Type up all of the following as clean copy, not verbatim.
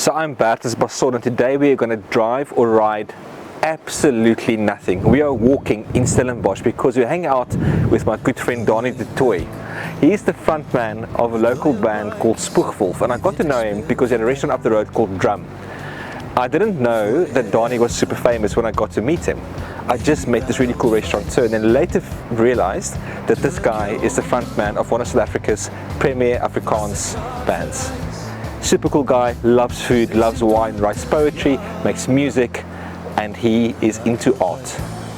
So I'm Bertus Basson, and today we are going to drive or ride absolutely nothing. We are walking in Stellenbosch because we hang out with my good friend Danie du Toit. He's the frontman of a local band called Spoegwolf, and I got to know him because he had a restaurant up the road called Drum. I didn't know that Donny was super famous when I got to meet him. I just met this really cool restaurateur and then later realized that this guy is the frontman of one of South Africa's premier Afrikaans bands. Super cool guy, loves food, loves wine, writes poetry, makes music, and he is into art.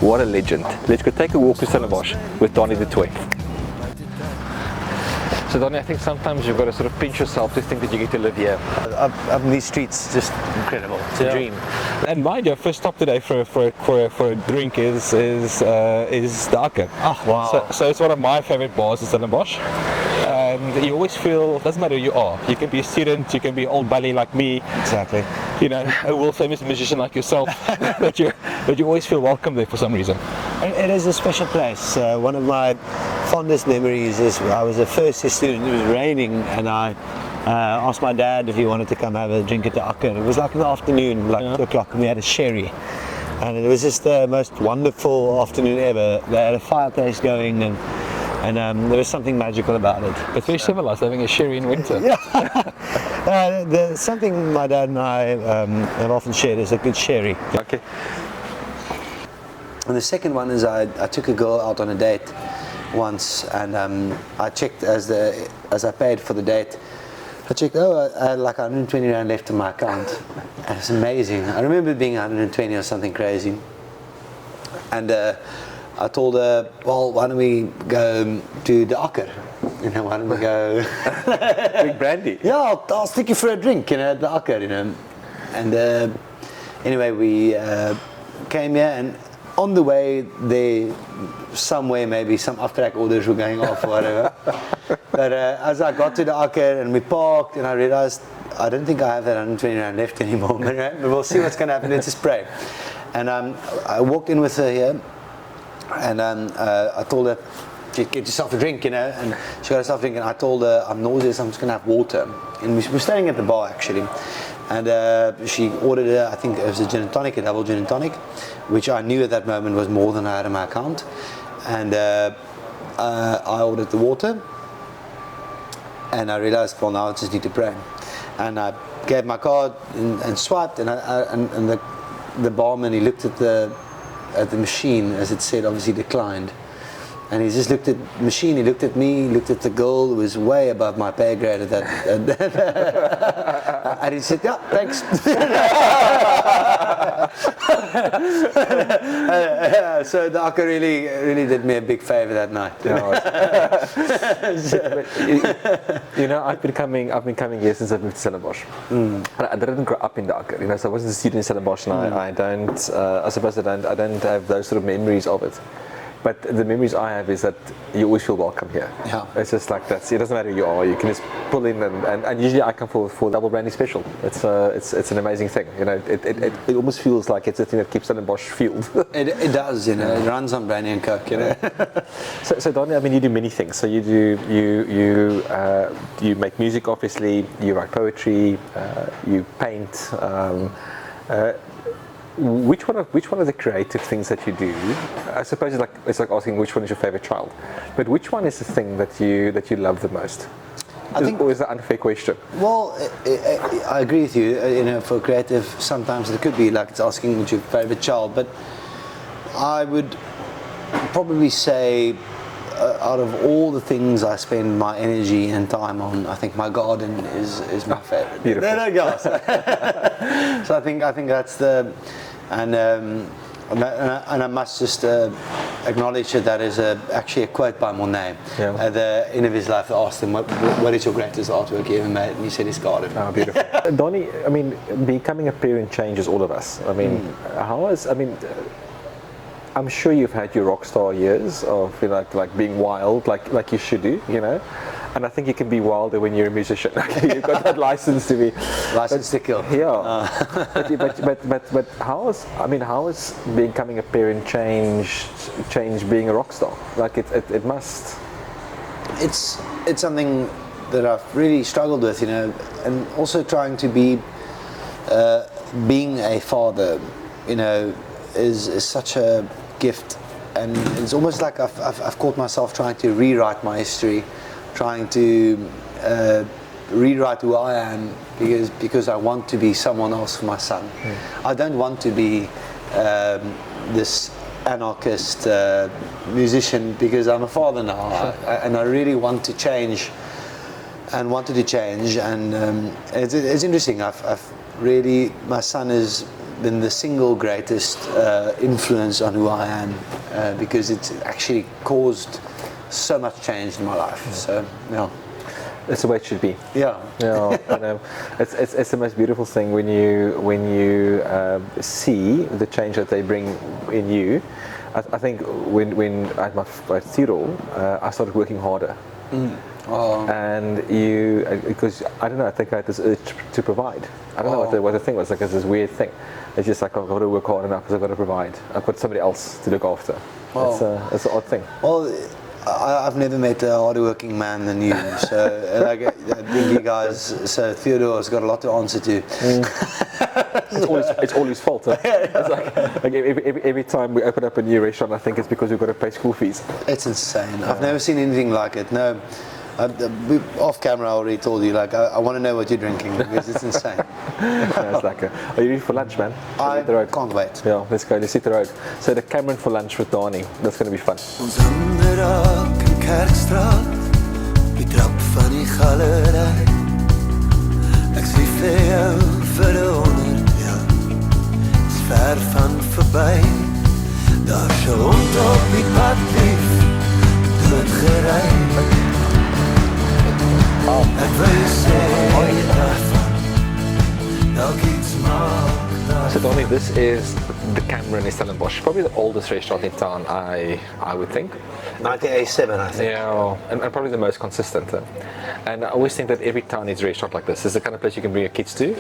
What a legend. Let's go take a walk to Stellenbosch with Danie du Toit. So Donny, I think sometimes you've got to sort of pinch yourself to think that you get to live here. Up in these streets, just incredible. It's a dream. And mind you, our first stop today for a drink is the Akker. Oh wow! So it's one of my favorite bars in Stellenbosch. And you always feel, doesn't matter who you are. You can be a student, you can be old buddy like me. Exactly. You know, a world famous musician like yourself. but you always feel welcome there for some reason. It is a special place. One of my fondest memories is I was a first year student. It was raining, and I asked my dad if he wanted to come have a drink at the Akker. It was like in the afternoon, like 2 o'clock, and we had a sherry. And it was just the most wonderful afternoon ever. They had a fireplace going, and there was something magical about it. It's very civilized, having a sherry in winter. Something my dad and I have often shared is a good sherry. Okay. And the second one is I took a girl out on a date once, and I checked as I paid for the date. I checked, I had like 120 rand left in my account. And it's amazing. I remember it being 120 or something crazy. And I told her, well, why don't we go to the Akker? You know, why don't we go... Big brandy. Yeah, I'll stick you for a drink, you know, at the Akker, you know. And anyway, we came here, and on the way there, somewhere maybe some aftrack orders were going off or whatever. But as I got to the Akker and we parked, and I realized I don't think I have that 120 rand left anymore, but we'll see what's going to happen. Let's just pray. And I walked in with her here, and I told her, get yourself a drink, you know, and she got herself a drink, and I told her, I'm nauseous, I'm just going to have water. And we were staying at the bar actually, and she ordered I think it was a gin and tonic, a double gin and tonic, which I knew at that moment was more than I had in my account. And I ordered the water, and I realized, well, now I just need to pray. And I gave my card and swiped, and the barman, he looked at the machine as it said obviously declined, and he just looked at the machine, he looked at me, he looked at the girl who was way above my pay grade at that and he said, yeah, thanks. So the Akker really did me a big favor that night. You know, I've been coming here since I've moved to Stellenbosch. I didn't grow up in the Akker, you know, so I wasn't a student in Stellenbosch, and I suppose I don't have those sort of memories of it. But the memories I have is that you always feel welcome here. Yeah. It's just like that. It doesn't matter who you are. You can just pull in, and usually I come for double brandy special. It's an amazing thing. You know, it almost feels like it's the thing that keeps Stellenbosch fueled. It does. You know, it runs on brandy and coke. You know. So Donny, I mean, you do many things. So you make music, obviously. You write poetry. You paint. Which one of the creative things that you do, I suppose it's like asking which one is your favorite child, but which one is the thing that you love the most? I think, or is that an unfair question? Well, I agree with you. You know, for creative, sometimes it could be like it's asking what's your favorite child, but I would probably say, out of all the things I spend my energy and time on, I think my garden is my favorite. Beautiful. There it goes. So I think that's the, and I must just acknowledge that is actually a quote by Monet. Yeah. At the end of his life, they asked him, what is your greatest artwork you ever made? And he said his garden. Oh, beautiful. Donny, I mean, becoming a parent changes all of us. I mean, I'm sure you've had your rock star years of, you know, like being wild, like you should do, you know. And I think you can be wilder when you're a musician. You've got that license to be. License to kill. Yeah. But how is becoming a parent change being a rock star? Like it must. It's something that I've really struggled with, you know, and also trying to be being a father, you know, is such a gift, and it's almost like I've caught myself trying to rewrite my history, trying to rewrite who I am, because I want to be someone else for my son. I don't want to be this anarchist musician, because I'm a father now, and I really want to change, and wanted to change, and it's interesting. I've really, my son has been the single greatest influence on who I am, because it's actually caused so much change in my life. So yeah. It's the way it should be. Yeah. Yeah, it's the most beautiful thing when you see the change that they bring in you. I think when I had my Tiro, I started working harder. Oh. And because I don't know, I think I had this urge to provide. I don't know what the thing was. Like, it's this weird thing. It's just like, I've got to work hard enough because I've got to provide. I've got somebody else to look after. It's an odd thing. Well, I've never met a harder working man than you, so like, I think you guys, so Theodore's got a lot to answer to. It's all his fault. Huh? It's like every time we open up a new restaurant, I think it's because we've got to pay school fees. It's insane. I've never seen anything like it. No, off camera I already told you, like, I want to know what you're drinking, because it's insane. It's like, are you ready for lunch, man? I can't wait. Yeah, let's go. Let's hit the road. So Decameron for lunch with Donny. That's going to be fun. Ons hande raak in Kerkstraat, die trap van die galery. Ek swief vir jou vir 100 jaar, is ver van verby. Daar's 'n hond op die pad lief, doodgery. Ek wil sê, daarvan, dalk iets maak. So Donny, this is Decameron in Stellenbosch, probably the oldest restaurant in town, I would think. 1987, I think. Yeah, and probably the most consistent. And I always think that every town needs a restaurant like this. It's the kind of place you can bring your kids to,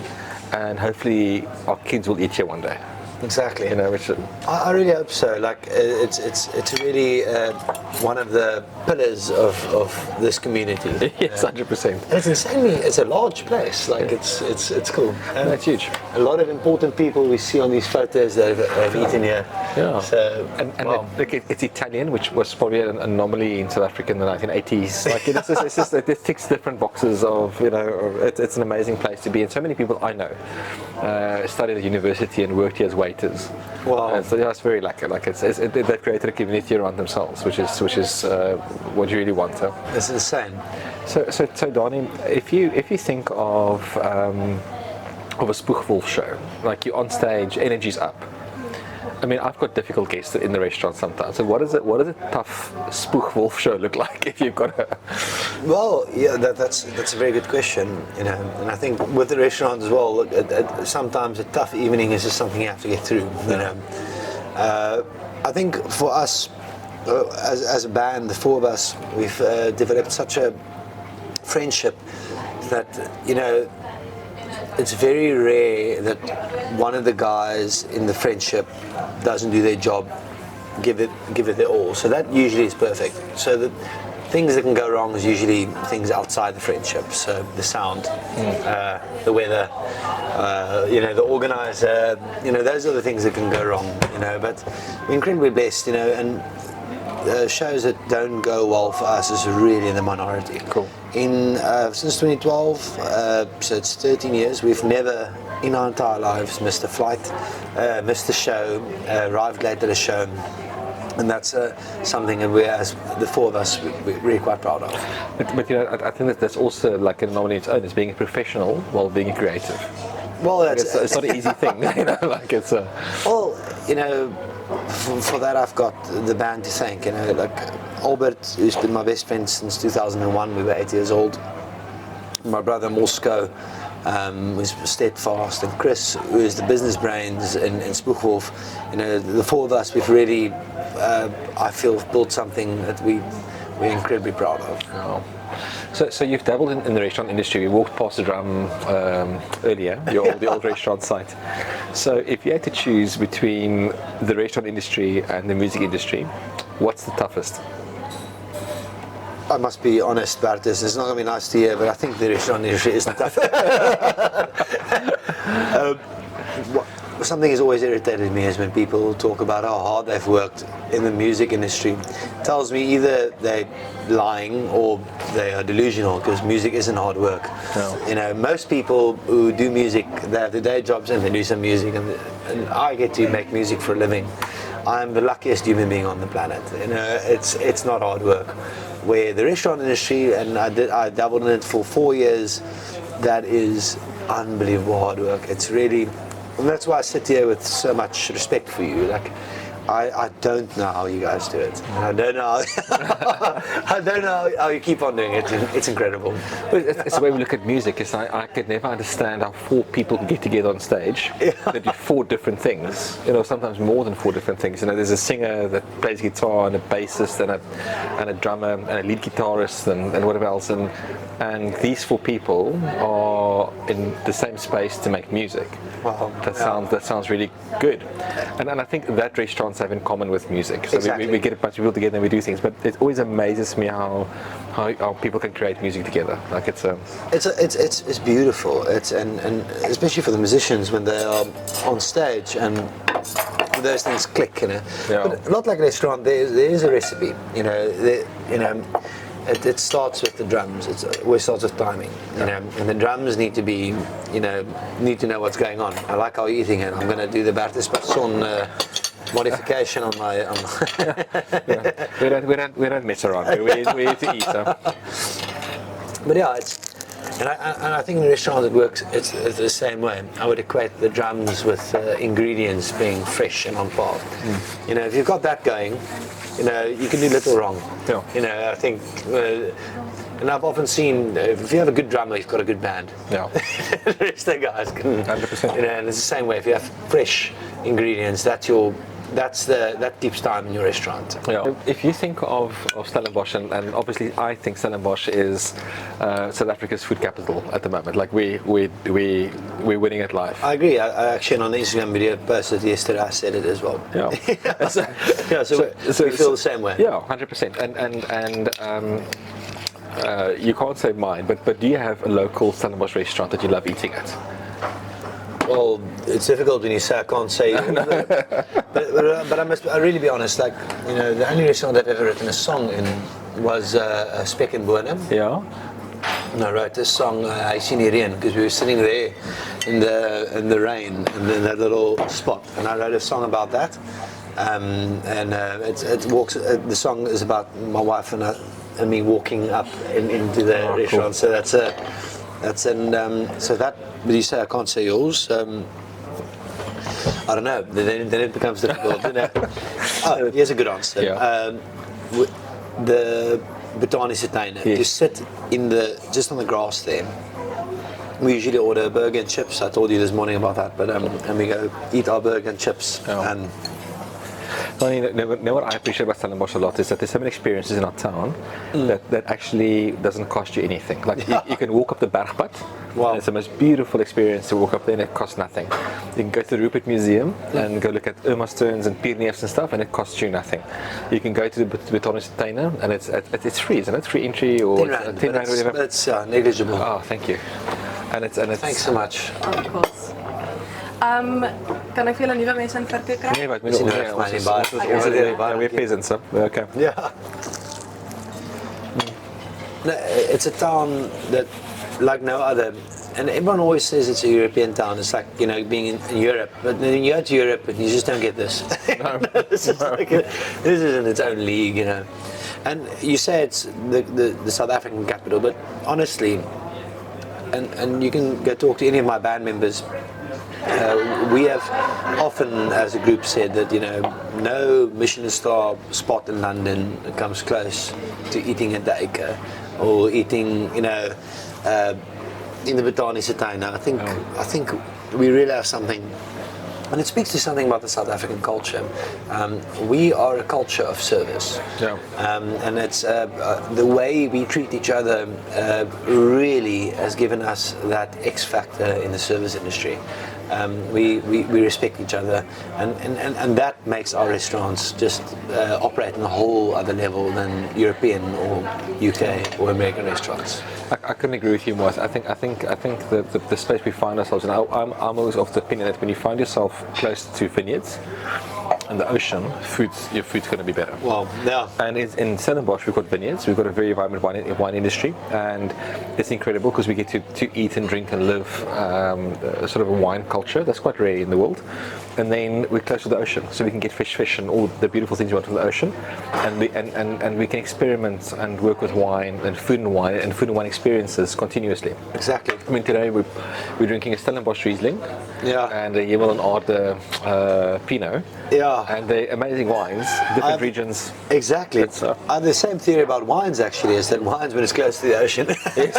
and hopefully our kids will eat here one day. Exactly. You know, which I really hope so. Like, it's really one of the pillars of this community. yes, 100%. And it's insanely, it's a large place. Like, it's cool. And That's huge. A lot of important people we see on these photos that have eaten here. Yeah. So, and wow. it's Italian, which was probably an anomaly in South Africa in the 1980s. Like, it's just it ticks different boxes of, you know, it's an amazing place to be. And so many people I know studied at university and worked here as waiters. Wow. And so yeah, it's very lucky. Like they've created a community around themselves, which is what you really want. It's insane. So Donny, if you think of a Spoegwolf show, like you're on stage, energy's up. I mean, I've got difficult guests in the restaurant sometimes. So what does a tough Spoegwolf show look like if you've got a... Well, yeah, that's a very good question, you know. And I think with the restaurant as well, sometimes a tough evening is just something you have to get through, you know. I think for us, as a band, the four of us, we've developed such a friendship that, you know, it's very rare that one of the guys in the friendship doesn't do their job, give it their all. So that usually is perfect. So the things that can go wrong is usually things outside the friendship. So the sound, the weather, you know, the organizer, you know, those are the things that can go wrong, you know. But we're incredibly blessed, you know, and shows that don't go well for us is really in the minority. Cool. Since 2012, so it's 13 years, we've never in our entire lives missed a flight, missed a show, arrived late at a show, and that's something that we're, as the four of us, we're really quite proud of. But you know, I think that that's also like an anomaly in its own, is being a professional while being a creative. Well, that's it's not an easy thing, you know, like it's a... Well, you know, for that I've got the band to thank, you know, like Albert, who's been my best friend since 2001, we were 8 years old. My brother Moscow, who's steadfast, and Chris, who is the business brains in Spoegwolf. You know, the four of us, we've really, I feel, built something that we're incredibly proud of. Oh. So you've dabbled in the restaurant industry. We walked past the drum earlier, the old restaurant site. So if you had to choose between the restaurant industry and the music industry, what's the toughest? I must be honest, Bertus, it's not going to be nice to hear, but I think the restaurant industry is the toughest. something has always irritated me is when people talk about how hard they've worked in the music industry. It tells me either they're lying or they are delusional, because music isn't hard work. No. You know, most people who do music, they have their day jobs and they do some music, and I get to make music for a living. I'm the luckiest human being on the planet. You know, it's not hard work. Where the restaurant industry, and I dabbled in it for 4 years, that is unbelievable hard work. It's really, and that's why I sit here with so much respect for you. Like, I don't know how you guys do it. I don't know. I don't know how you keep on doing it. It's incredible. It's the way we look at music. It's like, I could never understand how 4 people can get together on stage. They do 4 different things. You know, sometimes more than 4 different things. You know, there's a singer that plays guitar, and a bassist, and a drummer, and a lead guitarist, and whatever else. And these 4 people are in the same space to make music. Wow. That sounds really good. And I think that restaurants have in common with music. So Exactly. we get a bunch of people together and we do things, but it always amazes me how people can create music together. Like it's beautiful. And especially for the musicians when they are on stage and those things click, you know. Yeah. But not like a restaurant. There is a recipe, you know. It starts with the drums. It always starts with timing, you know. And the drums need to be, you know, need to know what's going on. I like how you're eating it. I'm going to do the Bertus Basson modification on my. Yeah. We don't mess around. We need to eat. So. But yeah, and I think in restaurants it works. It's the same way. I would equate the drums with ingredients being fresh and on par. You know, if you've got that going, you know, you can do little wrong. Yeah. You know, I think, and I've often seen if you have a good drummer, he's got a good band. Yeah. The rest of the guys can. 100%. You know, and it's the same way. If you have fresh ingredients, that keeps time in your restaurant. Yeah. If you think of Stellenbosch, and obviously I think Stellenbosch is South Africa's food capital at the moment. Like we're winning at life. I agree. I actually on the Instagram video posted yesterday, I said it as well. Yeah. So we feel the same way. Yeah, 100%. And you can't say mine, but do you have a local Stellenbosch restaurant that you love eating at? Well, it's difficult when you say I can't say. But I really be honest. Like, you know, the only restaurant I've ever written a song in was Spoegwolf. Yeah. And I wrote this song, I seen it in, because we were sitting there in the rain and in that little spot, and I wrote a song about that. The song is about my wife and me walking up into the restaurant. Cool. So so that. But you say I can't say yours. I don't know. Then it becomes difficult. You know? Oh, here's a good answer. Yeah. The Danie du Toit. Yes. You sit just on the grass there. We usually order burger and chips. I told you this morning about that. But and we go eat our burger and chips. Oh. And what I appreciate about Stellenbosch a lot is that there's so many experiences in our town that actually doesn't cost you anything. Like you can walk up the Bergpad. Wow. And it's the most beautiful experience to walk up there, and it costs nothing. You can go to the Rupert Museum and go look at Irma Stearns and Pierneefs and stuff, and it costs you nothing. You can go to the Danie du Toit, and it's free, isn't it? Free entry or 10 rand, 10 rand or whatever. That's negligible. Oh, thank you. And it's Thanks so much. Of course. Kan ek vir julle nuwe mense in verkoop kry? Nee, wat Sien jy my nie baie. we're peasants, so okay. Yeah. No, it's a town that, like no other, and everyone always says it's a European town. It's like, you know, being in Europe, but then you go to Europe and you just don't get this. No. This is in its own league, you know. And you say it's the South African capital, but honestly, and you can go talk to any of my band members. We have often, as a group, said that, you know, no Michelin star spot in London comes close to eating at the Acre or eating, you know, in the Danie du Toit. I think we really have something, and it speaks to something about the South African culture. We are a culture of service, and it's the way we treat each other really has given us that X factor in the service industry. We respect each other, and that makes our restaurants just operate on a whole other level than European or UK or American restaurants. I couldn't agree with you more. I think the space we find ourselves in. I'm always of the opinion that when you find yourself close to vineyards and the ocean, your food's going to be better. Well, yeah. And in Stellenbosch, we've got vineyards. We've got a very vibrant wine industry, and it's incredible because we get to eat and drink and live sort of a wine culture that's quite rare in the world. And then we're close to the ocean, so we can get fish and all the beautiful things you want from the ocean, and we can experiment and work with wine and food and wine experiences continuously. Exactly. I mean, today we're drinking a Stellenbosch Riesling, and a Hemel and Aarde Pinot. Yeah. And they're amazing wines, different regions. Exactly. I have the same theory about wines actually, is that wines when it's close to the ocean. Yes.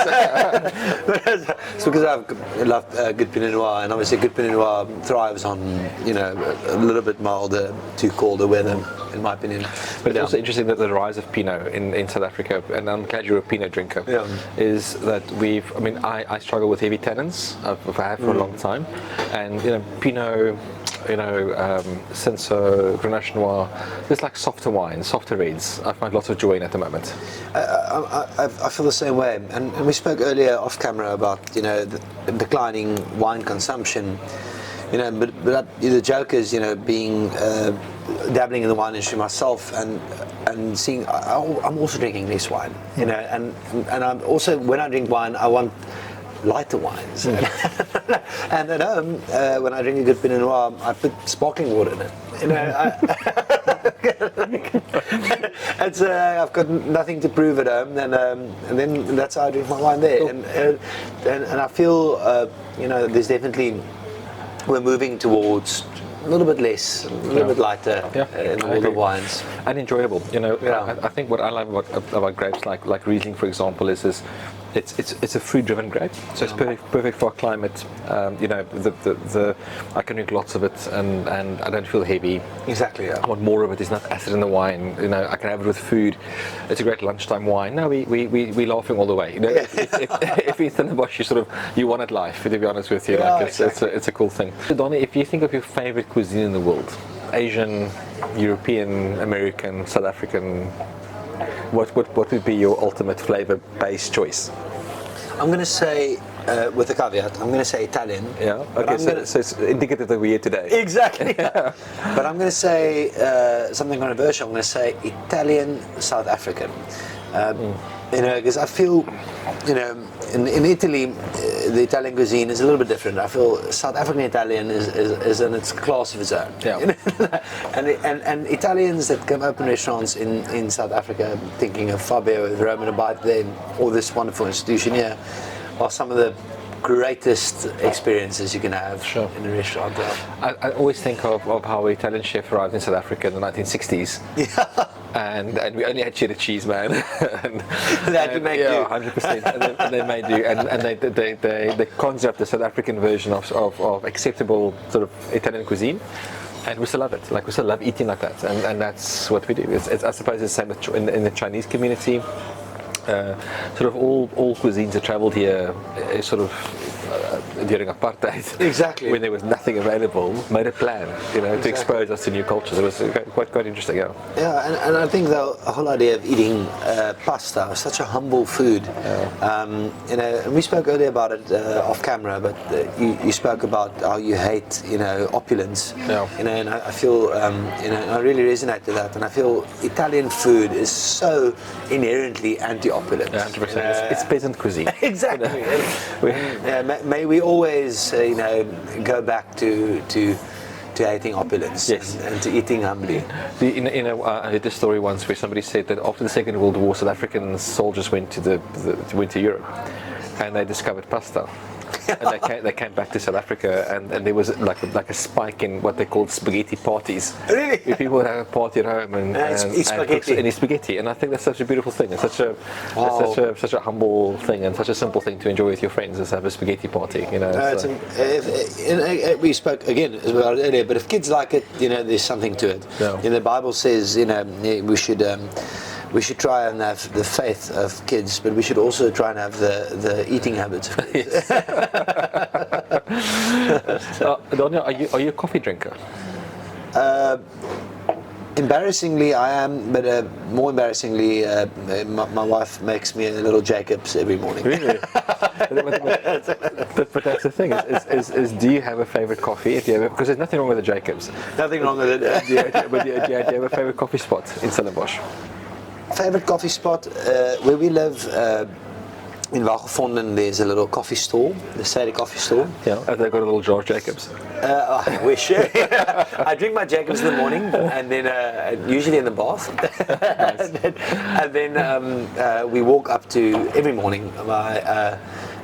It's because I love good Pinot Noir, and obviously good Pinot Noir thrives on, a little bit milder to colder weather, in my opinion. But it's also interesting that the rise of Pinot in South Africa, and I'm glad you're a Pinot drinker, is that I struggle with heavy tannins. I've had for a long time, and Pinot, Cinsault, Grenache Noir, there's like softer wines, softer reds. I find lots of joy in at the moment. I feel the same way, and we spoke earlier off camera about the declining wine consumption. But the joke is, being dabbling in the wine industry myself, and seeing I'm also drinking less wine, and I'm also, when I drink wine, I want lighter wines. And at home, when I drink a good Pinot Noir, I put sparkling water in it. I've got nothing to prove at home, and then that's how I drink my wine there. Cool. And I feel, there's definitely, we're moving towards a little bit less, a little bit lighter in all the wines. And enjoyable. I think what I like about grapes like Riesling, for example, is it's a fruit-driven grape, so it's perfect for our climate. I can drink lots of it, and I don't feel heavy. Exactly. Yeah. I want more of it. There's not acid in the wine. I can have it with food. It's a great lunchtime wine. No, we laughing all the way. If you're Stellenbosch, you wanted life. To be honest with you, it's a cool thing. So Donny, if you think of your favorite cuisine in the world, Asian, European, American, South African, what would be your ultimate flavor-based choice? I'm going to say, with a caveat, I'm going to say Italian. Yeah. Okay. So it's indicative that we're here today. Exactly. Yeah. But I'm going to say something controversial. I'm going to say Italian, South African. Because I feel, in Italy, the Italian cuisine is a little bit different. I feel South African Italian is in its class of its own. Yeah. And Italians that come open restaurants in South Africa, thinking of Fabio, Roman Abide there, or this wonderful institution here, are some of the greatest experiences you can have in a restaurant. I always think of how an Italian chef arrived in South Africa in the 1960s. Yeah. And we only had cheddar cheese, man. They had to make do. 100%. And they made do. And they conjured up the South African version of acceptable sort of Italian cuisine. And we still love it. We still love eating like that. And that's what we do. I suppose it's the same in the Chinese community. Sort of all cuisines that travelled here during apartheid, exactly, when there was nothing available, made a plan, to expose us to new cultures. It was quite interesting. Yeah, and I think the whole idea of eating pasta is such a humble food. And we spoke earlier about it off camera, but you spoke about how you hate opulence. Yeah. And I feel I really resonate with that, and I feel Italian food is so inherently anti-opulence. Yeah, 100%. It's peasant cuisine. Exactly. May we always, go back to hating opulence, yes, and to eating humbly. I heard this story once where somebody said that after the Second World War, South African soldiers went to Europe, and they discovered pasta. And they came back to South Africa, and there was like a spike in what they called spaghetti parties. Really? Where people would have a party at home and eat spaghetti. And I think that's such a beautiful thing. It's such a humble thing, and such a simple thing to enjoy with your friends, is have a spaghetti party. We spoke again as well earlier, but if kids like it, there's something to it. Yeah. The Bible says, we should try and have the faith of kids, but we should also try and have the eating habits of kids. Donny, are you a coffee drinker? Embarrassingly, I am, but more embarrassingly, my wife makes me a little Jacobs every morning. Really? but that's the thing. Is do you have a favorite coffee? Because there's nothing wrong with the Jacobs. Nothing wrong with it. Do you have a favorite coffee spot in Stellenbosch? Favorite coffee spot where we live. In Wagevonden, there's a little coffee stall, the Sadie coffee stall. Yeah. Have they got a little George Jacobs? I wish. I drink my Jacobs in the morning, and then usually in the bath. and then we walk up to every morning.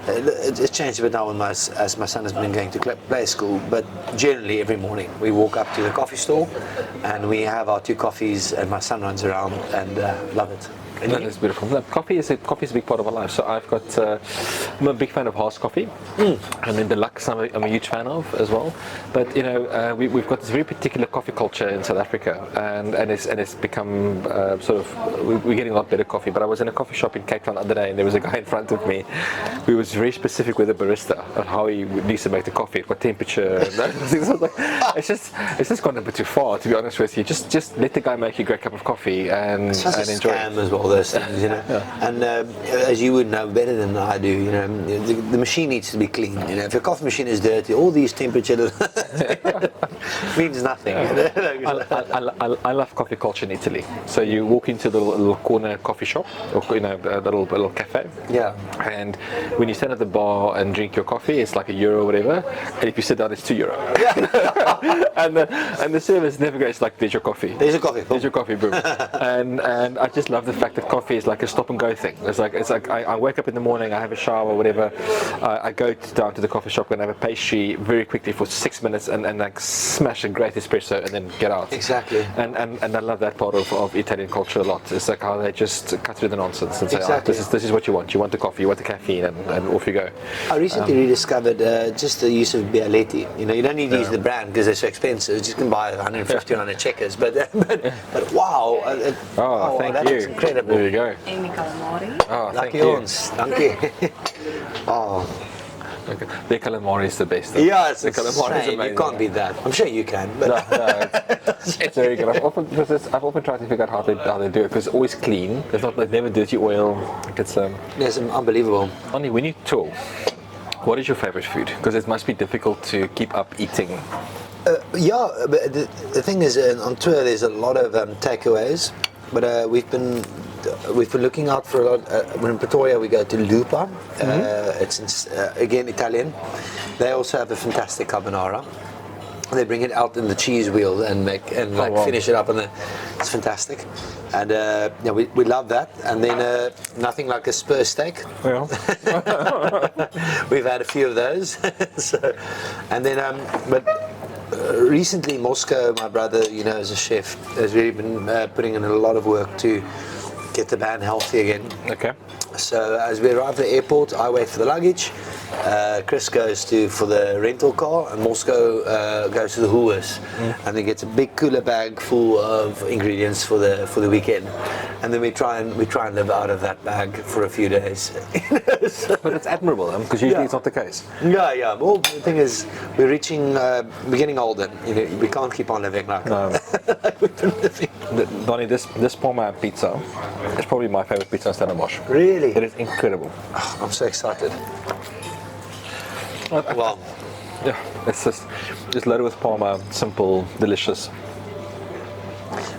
It's changed a bit now as my son has been going to play school, but generally every morning we walk up to the coffee stall, and we have our 2 coffees, and my son runs around and love it. That is beautiful. No, coffee is a big part of our life. So I'm a big fan of Haas coffee. And then Deluxe I'm a huge fan of as well. But we've got this very particular coffee culture in South Africa, and it's become we're getting a lot better coffee. But I was in a coffee shop in Cape Town the other day, and there was a guy in front of me who was very specific with the barista on how he needs to make the coffee, what temperature. It's just gone a bit too far, to be honest with you. Just let the guy make you a great cup of coffee and enjoy it. As well. Those things, and as you would know better than I do, the machine needs to be clean. If your coffee machine is dirty, all these temperatures means nothing. I love coffee culture in Italy. So you walk into the little corner coffee shop, or a little cafe. Yeah. And when you stand at the bar and drink your coffee, it's like €1 or whatever. And if you sit down, it's €2. and the service never goes like, "There's your coffee. There's your coffee. There's your coffee, boom." and I just love the fact that coffee is like a stop and go thing. It's like I wake up in the morning, I have a shower, whatever. I go down to the coffee shop and have a pastry very quickly for 6 minutes, and like smash a great espresso and then get out. Exactly. And I love that part of Italian culture a lot. It's like how they just cut through the nonsense and say, exactly. this is what you want. You want the coffee, you want the caffeine, and off you go. I recently rediscovered just the use of Bialetti. You don't need to use the brand because they're so expensive. You just can buy 150 on a Checkers. But wow. Thank you. That's incredible. There you go. En calamari. Oh, thank Lucky you. ons. Dankie. Oh. Okay. The calamari is the best. Yeah, it's the calamari is insane. amazing. You can't beat that. I'm sure you can. But It's very good. I've often tried to figure out how they do it, because it's always clean. There's not like never dirty oil. It's yes, unbelievable. Only when you tour, what is your favorite food? Because it must be difficult to keep up eating. But the thing is, on tour there's a lot of takeaways, but we've been looking out for a lot. When in Pretoria we go to Lupa. It's again Italian. They also have a fantastic carbonara. They bring it out in the cheese wheel and finish it up, and it's fantastic. And we love that. And then nothing like a spur steak. Yeah. We've had a few of those. And then recently Moscow, my brother, as a chef, has really been putting in a lot of work to get the band healthy again. Okay. So as we arrive at the airport, I wait for the luggage. Chris goes for the rental car, and Moscow goes to the Woolworths, and he gets a big cooler bag full of ingredients for the weekend, and then we try and live out of that bag for a few days. But it's admirable, because usually it's not the case. Yeah. Well, the thing is, we're getting older. We can't keep on living like that. Like we've been living. Donny, this Parma pizza is probably my favorite pizza in Stellenbosch. Really? It is incredible. Oh, I'm so excited. Wow. Yeah, it's just loaded with Parma, simple, delicious.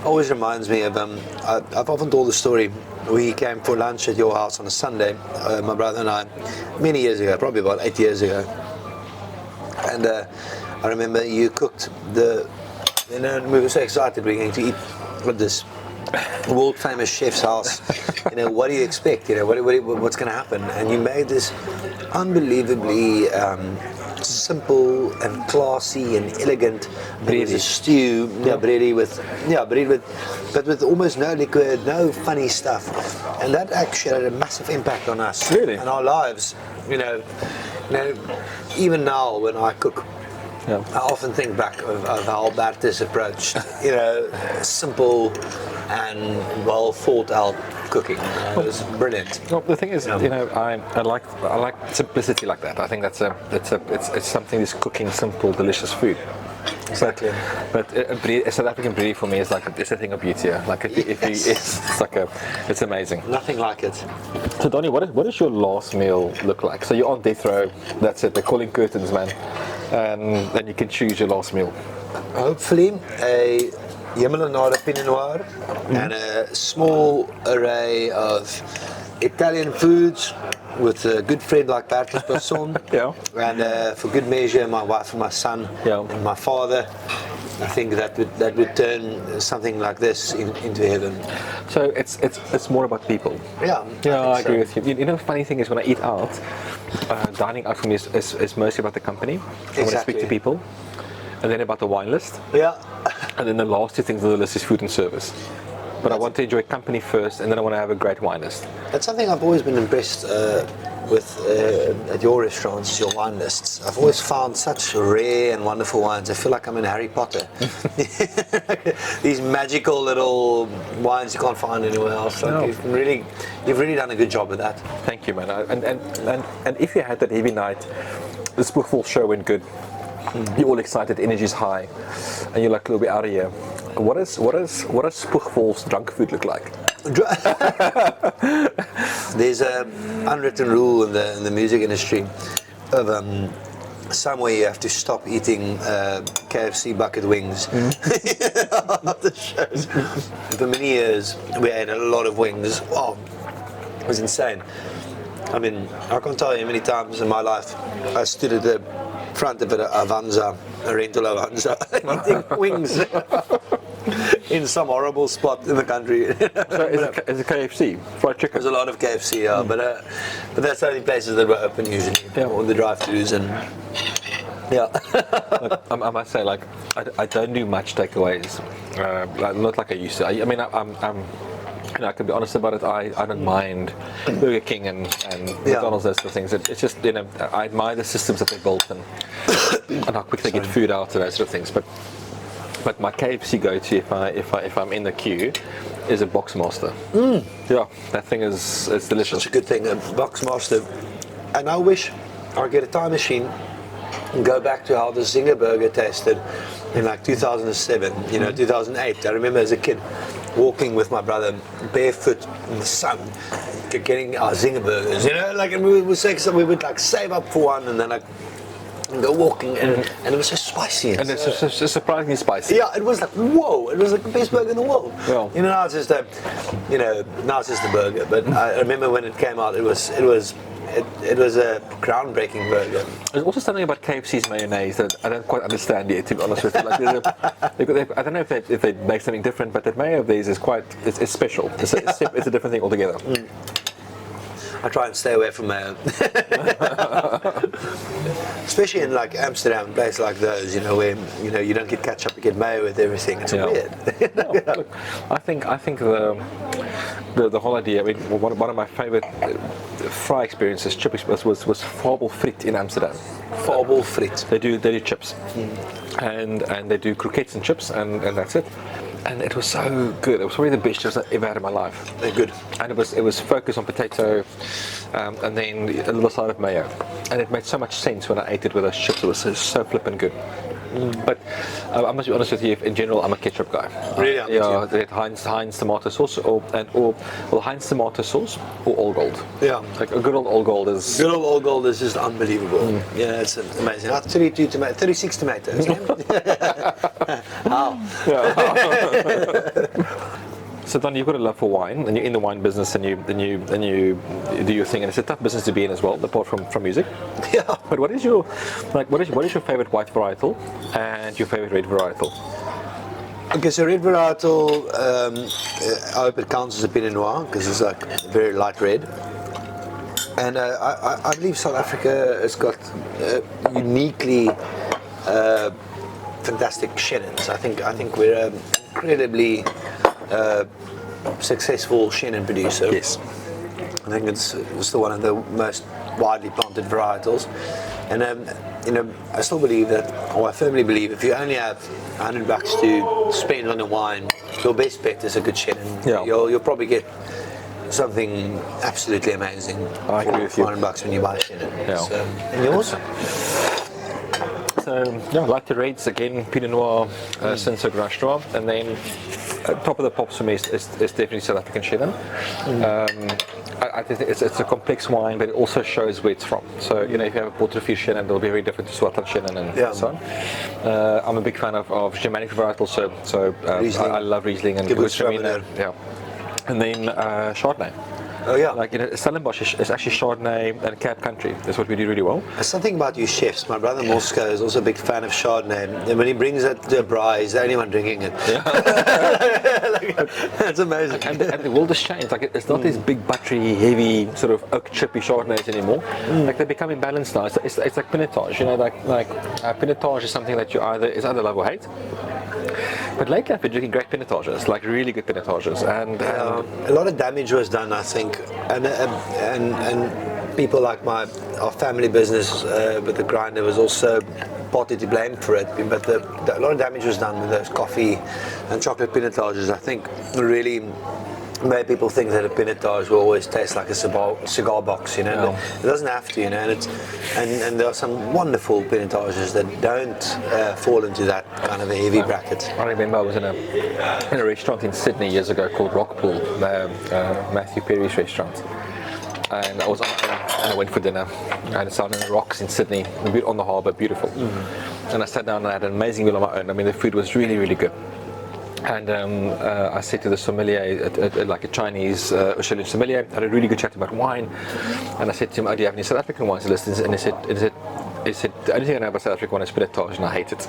Always reminds me of I've often told the story. We came for lunch at your house on a Sunday, my brother and I, many years ago, probably about 8 years ago. And I remember you cooked we were so excited we were going to eat at this world famous chef's house. What do you expect? What's going to happen? And you made this unbelievably simple and classy and elegant. It was a stew, bready but with almost no liquid, no funny stuff, and that actually had a massive impact on us really? and our lives. Even now when I cook, Yeah. I often think back of how Bertus approached, simple and well thought out cooking. It was brilliant. Well, the thing is, I like simplicity like that. I think it's something that's cooking simple, delicious food. Exactly. But a South African brie for me is like it's a thing of beauty. Like it's amazing. Nothing like it. So Donny, what does your last meal look like? So you're on death row. That's it. They're calling curtains, man. And then you can choose your last meal. Hopefully, a Yemelanada Pinot Noir and a small array of Italian foods with a good friend like Bertus Basson. Yeah. And for good measure, my wife and my son and my father. I think that would turn something like this into heaven. So it's more about people. Yeah. I agree with you. The funny thing is when I eat out, dining out for me is mostly about the company. I want to speak to people, and then about the wine list. Yeah. And then the last two things on the list is food and service. But I want to enjoy company first, and then I want to have a great wine list. That's something I've always been impressed with at your restaurants, your wine lists. I've always found such rare and wonderful wines. I feel like I'm in Harry Potter. These magical little wines you can't find anywhere else. Like you've really done a good job with that. Thank you, man. And if you had that heavy night, the Spoegwolf show went good. You're all excited, energy's high, and you're like a little bit out of here. What does Spoegwolf's drunk food look like? There's an unwritten rule in the music industry of somewhere you have to stop eating KFC bucket wings after shows. For many years, we ate a lot of wings. Oh, it was insane. I mean, I can't tell you how many times in my life I stood at the front of a rental Avanza, eating wings in some horrible spot in the country. So is it KFC? Fried chicken? There's a lot of KFC, but that's the only places that were open usually, or the drive-thrus and. Yeah. Look, I must say, like, I don't do much takeaways, not like I used to. I mean, I can be honest about it. I don't mind Burger King and McDonald's, those sort of things. It's just I admire the systems that they built and how quick they get food out and those sort of things. But my KFC go-to if I'm in the queue is a Boxmaster. Yeah, that thing is delicious. Such a good thing, a Boxmaster. And I wish I could get a time machine and go back to how the Zinger burger tasted in like 2007, 2008. I remember as a kid walking with my brother barefoot in the sun, getting our Zinger burgers, and we would like save up for one and then like go walking and it was so spicy. And it's just surprisingly spicy. Yeah, it was like, whoa, it was like the best burger in the world. Yeah. Now it's just now it's just a burger, but I remember when it came out, it was a groundbreaking burger. There's also something about KFC's mayonnaise that I don't quite understand yet, to be honest with you. Like, I don't know if they make something different, but the mayo of these is it's special. It's a different thing altogether. I try and stay away from mayo. Especially in like Amsterdam, place like those, where you don't get ketchup, you get mayo with everything. It's weird. Look, I think the whole idea. I mean, one of my favorite fry experiences, chip was farbol friet in Amsterdam. Farbol friet. They do chips, and they do croquettes and chips, and that's it. And it was so good. It was probably the best chips I've ever had in my life. They're good. And it was focused on potato, and then a little side of mayo. And it made so much sense when I ate it with those chips. It was so flippin' good. But I must be honest with you. In general, I'm a ketchup guy. Really? Yeah, they had Heinz tomato sauce, or Heinz tomato sauce, or All Gold. Yeah. Like a good old All Gold is. Good old All Gold is just unbelievable. Yeah, it's amazing. 36 tomatoes. Wow. So Donny, you've got a love for wine, and you're in the wine business, and you do your thing, and it's a tough business to be in as well, apart from music. Yeah. But what is your favorite white varietal and your favorite red varietal? Okay, so red varietal, I hope it counts as a Pinot Noir because it's like very light red. And I believe South Africa has got uniquely fantastic Chenin. I think we're an incredibly successful Chenin producer. Yes. I think it's still one of the most widely planted varietals. And I still believe that, or I firmly believe, if you only have $100 to spend on a wine, your best bet is a good Chenin. Yeah. You'll probably get something absolutely amazing I agree with you. $400 when you buy Chenin. Yeah. So, and yours? So yeah, like the reds again, Pinot Noir, Cinsault Grenache Noir, and then top of the pops for me is definitely South African Chenin. I think it's a complex wine, but it also shows where it's from. So if you have a Portofino Chenin, it'll be very different to Swartland Chenin and so on. I'm a big fan of Germanic varietals, so I love Riesling and Gewürztraminer. Yeah, and then Chardonnay. Oh yeah. Like Stellenbosch is actually Chardonnay and Cab Country. That's what we do really well. There's something about you chefs. My brother Moscow is also a big fan of Chardonnay, and when he brings it to a braai, he's the only one drinking it. Yeah. That's amazing. And the world has changed. Like it's not these big buttery, heavy sort of oak chippy Chardonnays anymore. Like they become imbalanced now. It's like Pinotage. Like Pinotage is something that you either love or hate. But lately I've been drinking great Pinotages, like really good Pinotages, and a lot of damage was done, I think, and people like our family business with the grinder was also partly to blame for it. But a lot of damage was done with those coffee and chocolate Pinotages. I think really made people think that a Pinotage will always taste like a cigar box, It doesn't have to, and there are some wonderful Pinotages that don't fall into that kind of a heavy bracket. I remember I was in a restaurant in Sydney years ago called Rockpool, Matthew Perry's restaurant, and I was and I went for dinner, and it's on the rocks in Sydney, on the harbour, beautiful. And I sat down and I had an amazing meal on my own. I mean, the food was really, really good. And I said to the sommelier, like a Chinese Australian sommelier, I had a really good chat about wine. And I said to him, "Oh, do you have any South African wines to list?" And he said, "The only thing I know about South African wine is Pinotage, and I hate it."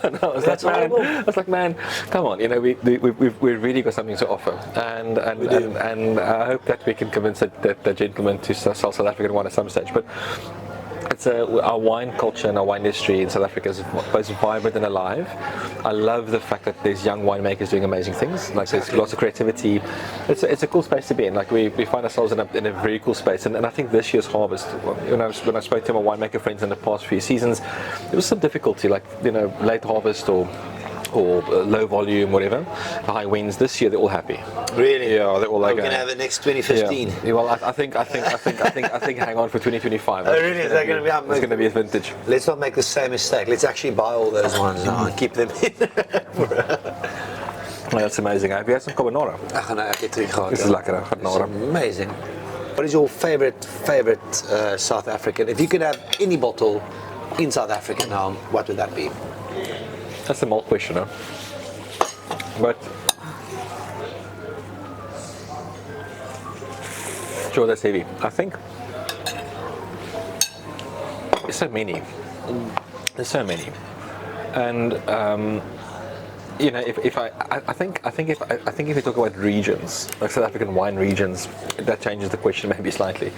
And I was like, man, come on, we've really got something to offer, and I hope that we can convince that gentleman to sell South African wine at some stage. But it's our wine culture and our wine industry in South Africa is both vibrant and alive. I love the fact that there's young winemakers doing amazing things. Like there's lots of creativity. It's a cool space to be in. Like we find ourselves in a very cool space. And I think this year's harvest, when I spoke to my winemaker friends in the past few seasons, there was some difficulty, like late harvest or low volume, whatever, high winds. This year they're all happy. Really? Yeah, they're all like. We're gonna have it next 2015. Yeah. Well, I think hang on for 2025. Oh, really? Is that gonna be? It's gonna be a vintage. Let's not make the same mistake. Let's actually buy all those ones now and keep them in. Oh, that's amazing. Have you had some carbonara? This is lekker, carbonara. Amazing. What is your favorite South African? If you could have any bottle in South Africa now, what would that be? That's a malt question, huh? But sure, that's heavy. I think there's so many. There's so many, and I think if we talk about regions, like South African wine regions, that changes the question maybe slightly.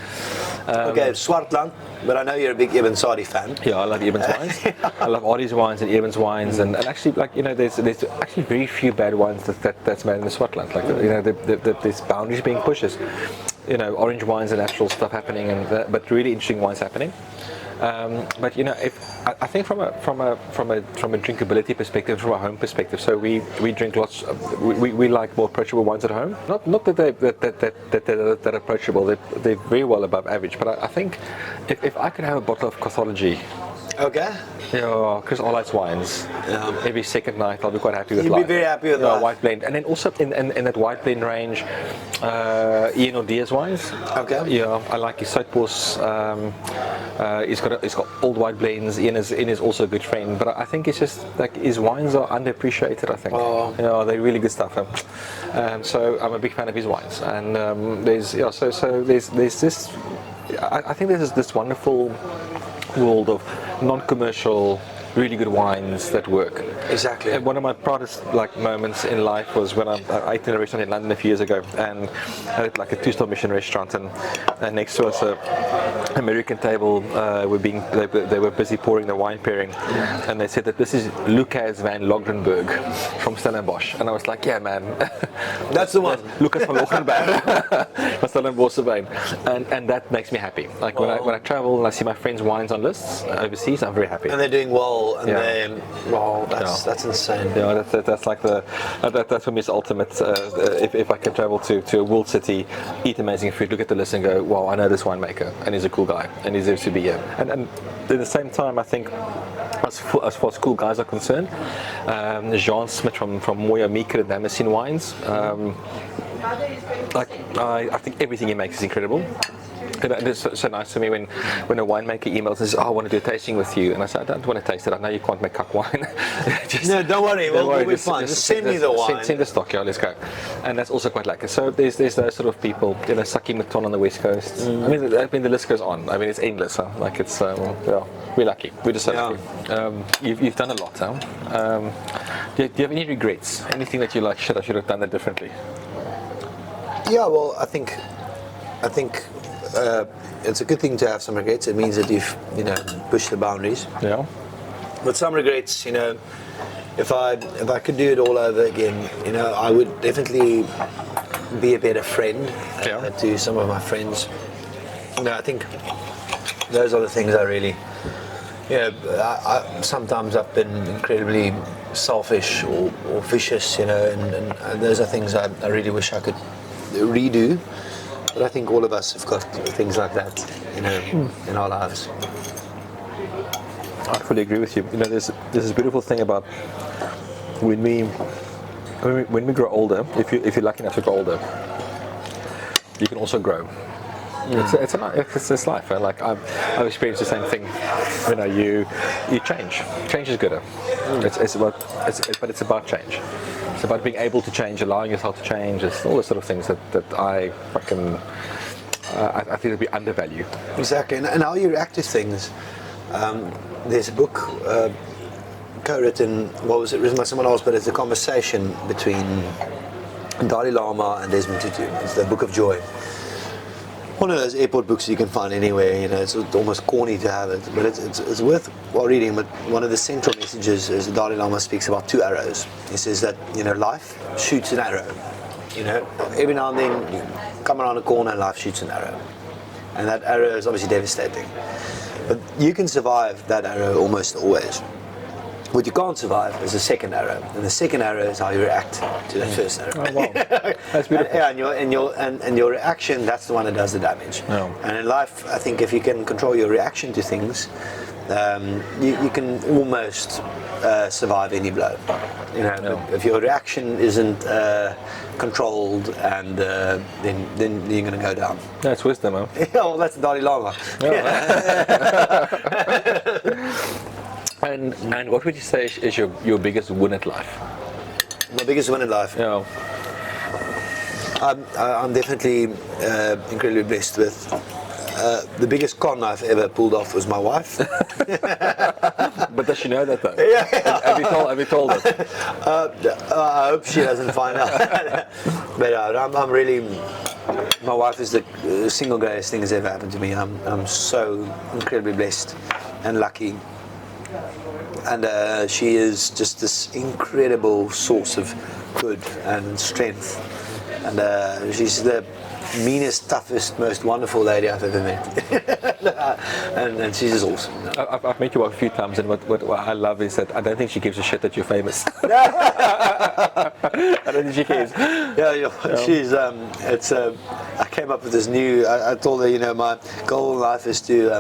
Okay, Swartland, but I know you're a big Ibn Sadi fan. Yeah, I love Ibn's wines. I love Adi's wines and Ibn's wines, and actually, there's actually very few bad wines that's made in the Swartland. Like there's boundaries being pushed. Orange wines and natural stuff happening, but really interesting wines happening. But I think from a drinkability perspective, from a home perspective, so we drink lots. We like more approachable wines at home. Not that they're approachable. They're very well above average. But I think if I could have a bottle of Cathology. Okay. Yeah, Chris Arlight's wines. Every second night, I'll be quite happy with. You'd be very happy with that. White blend, and then also in that white blend range, Ian O'Dea's wines. Okay. Yeah, I like his Soutpos. He's got old white blends. Ian is also a good friend, but I think it's just like his wines are underappreciated. I think. Oh. They're really good stuff. So I'm a big fan of his wines, and there's this. I think there's this wonderful world of non-commercial really good wines that work. Exactly. And one of my proudest moments in life was when I ate in a restaurant in London a few years ago, and I had like a 2-star Michelin restaurant, and next to us a American table they were busy pouring the wine pairing, and they said that this is Lucas van Logrenberg from Stellenbosch, and I was like, yeah man, That's the one. Lucas van Logrenberg from Stellenbosch wine, and that makes me happy. Like when I travel and I see my friends' wines on lists overseas, I'm very happy. And they're doing well, and Yeah. that's insane. Yeah, that's like that for me is ultimate. If I can travel to a world city, eat amazing food, look at the list and go, wow, I know this winemaker, and he's a cool guy, and he deserves to be here. And at the same time, I think as far as cool guys are concerned, Jean Smith from Moya Meeker and Damascene Wines, I think everything he makes is incredible. And it's so nice to me when a winemaker emails and says, I want to do a tasting with you, and I say, I don't want to taste it, I know you can't make cuck wine. No, don't worry, we'll be fine. Just send me the wine. Send the stock, yeah, let's go. And that's also quite like it. So there's those sort of people, Saki Maton on the West Coast. I mean the list goes on. I mean it's endless, huh? Like it's we're lucky. We're just so lucky. You've done a lot, huh? Do you have any regrets? Anything that you like, shit, I should have done that differently? Yeah, well, I think it's a good thing to have some regrets. It means that you've pushed the boundaries. Yeah. But some regrets, if I could do it all over again, I would definitely be a better friend to some of my friends. I think those are the things I really. Sometimes I've been incredibly selfish or vicious, and those are things I really wish I could redo. But I think all of us have got things like that, in our lives. I fully agree with you. There's this beautiful thing about when we grow older. If you're lucky enough to grow older, you can also grow. It's this life. Right? Like I've experienced the same thing. You change. Change is good. But it's about change. It's about being able to change, allowing yourself to change. It's all the sort of things that I fucking I think would be undervalued. Exactly, and how you react to things. There's a book co-written. What was it? Written by someone else, but it's a conversation between Dalai Lama and Desmond Tutu. It's the Book of Joy. One of those airport books you can find anywhere. It's almost corny to have it, but it's worthwhile reading. But one of the central messages is the Dalai Lama speaks about 2 arrows. He says that life shoots an arrow. Every now and then you come around a corner and life shoots an arrow, and that arrow is obviously devastating. But you can survive that arrow almost always. What you can't survive is the second arrow, and the second arrow is how you react to the first arrow. Oh wow, that's beautiful. And your reaction, that's the one that does the damage. No. And in life, I think if you can control your reaction to things, you can almost survive any blow. If your reaction isn't controlled, and then you're going to go down. That's wisdom, huh? Yeah, well, that's the Dalai Lama. And what would you say is your biggest win at life? My biggest win in life? Yeah. I'm definitely incredibly blessed with the biggest con I've ever pulled off was my wife. But does she know that though? Yeah. Have you told her? I hope she doesn't find out. But I'm really. My wife is the single greatest thing that's ever happened to me. I'm so incredibly blessed and lucky. And she is just this incredible source of good and strength. And she's the meanest, toughest, most wonderful lady I've ever met. and she's just awesome. I've met you a few times, and what I love is that I don't think she gives a shit that you're famous. I don't think she cares. She's. I came up with this new. I told her, my goal in life is to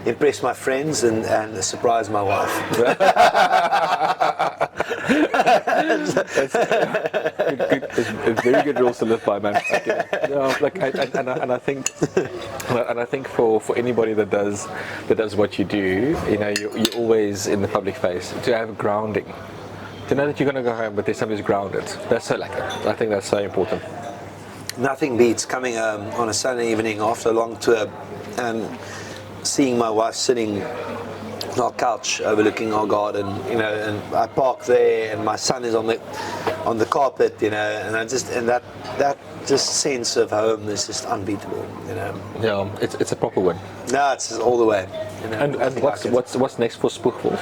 impress my friends and surprise my wife. It's very good rules to live by, man. I think for anybody that does what you do, you're always in the public face. To have grounding, to know that you're going to go home, but there's somebody who's grounded. That's so lekker. I think that's so important. Nothing beats coming on a Sunday evening after a long tour and seeing my wife sitting our couch overlooking our garden, you know, and I park there, and my son is on the carpet, you know, and that just sense of home is just unbeatable, you know. Yeah, it's a proper win. No, it's just all the way. You know, And what's next for Spoegwolf?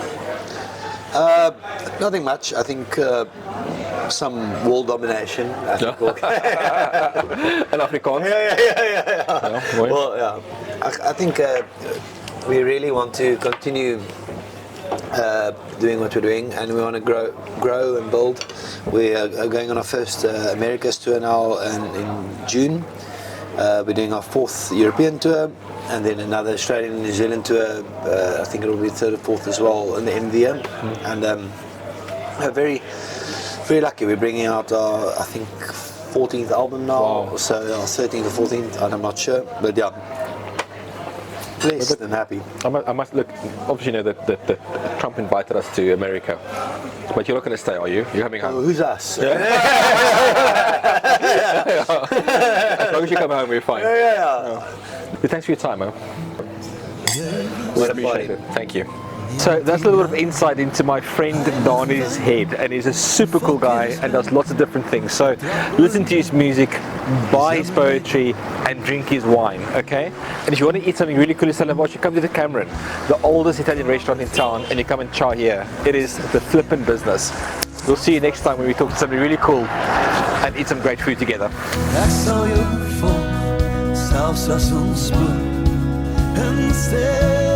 Nothing much. I think some world domination. I think An Afrikaans? Yeah. Mooi. Well, yeah. I think we really want to continue doing what we're doing, and we want to grow and build. We are going on our first Americas tour now in June. We're doing our 4th European tour, and then another Australian and New Zealand tour. I think it'll be 3rd or 4th as well in the end of the year. And we're very, very lucky. We're bringing out our, I think, 14th album now, Wow. so our 13th or 14th, I'm not sure, but yeah. Blessed and happy. I must look. Obviously, you know that Trump invited us to America, but you're not going to stay, are you? You're coming home. Oh, who's us? As long as you come home, we're fine. Yeah. Thanks for your time, man. What a Appreciate party. it. Thank you. So that's a little bit of insight into my friend Donny's head, and he's a super cool guy and does lots of different things. So listen to his music, buy his poetry, and drink his wine, okay? And if you want to eat something really cool in Stellenbosch, you come to Decameron, the oldest Italian restaurant in town, and you come and chow here. It is the flippin' business. We'll see you next time when we talk to somebody really cool and eat some great food together. Ek sal jou volg, selfs as ons spoor in stil.